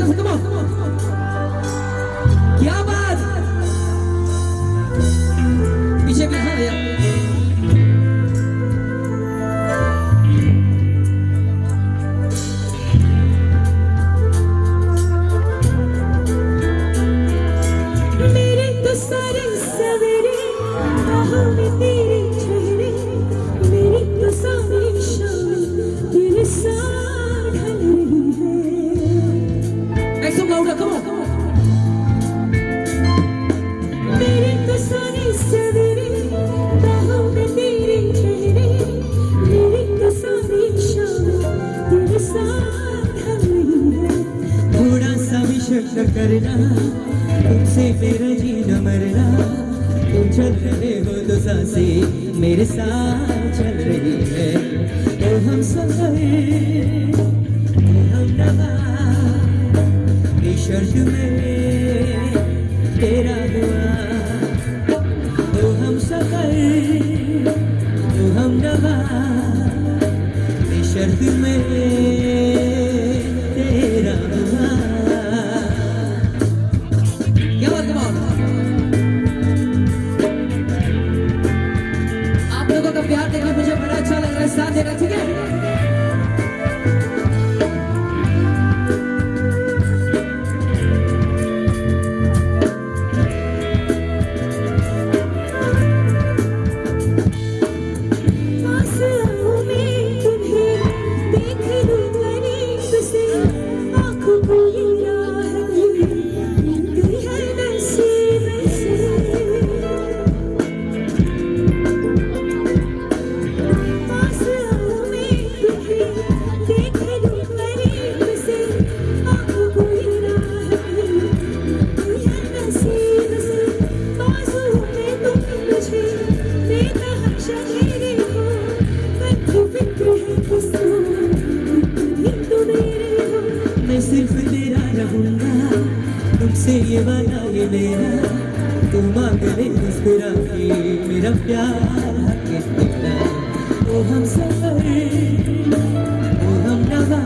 से come on क्या बात पीछे भी हाँ भैया मेरे तो सारे सवेरे बाहों में तेरे चेहरे मेरी तो सारी शाम तेरे साथ ढल रही है make some louder come on मेरे तो सारे सवेरे बाहों में तेरे चेहरे मेरी तो सारी शाम तेरे साथ ढल रही है थोड़ा सा भी शक करना तुमसे मेरा जीना मरना तुम चल रहे हो तो सांसें मेरे साथ चल रही है तो हम सफर तो हम नवा शर्त में तेरा हुआ तो हम सफर तो हम नवा शर्त में तेरा हुआ क्या बात come on आप लोगों का प्यार देख के मुझे बड़ा अच्छा लग रहा है साथ देना ठीक है पास आऊं मैं तुम्हें देख लूं करीब से आँखों को ये राह गई है नसीब से पास आऊं मैं तुम्हें देख लूं करीब से आँखों को ये राह गई है नसीब से बाजू में तुम मुझे बेतहाशा घेरे हो मन को फिक्र है किसको कभी तो मेरे हो मैं सिर्फ तेरा रहूंगा तुमसे ये वादा ये मेरा तू मांग ले मुस्कुरा के मेरा प्यार हक तेरा ओ हम सफर ओ हम नवा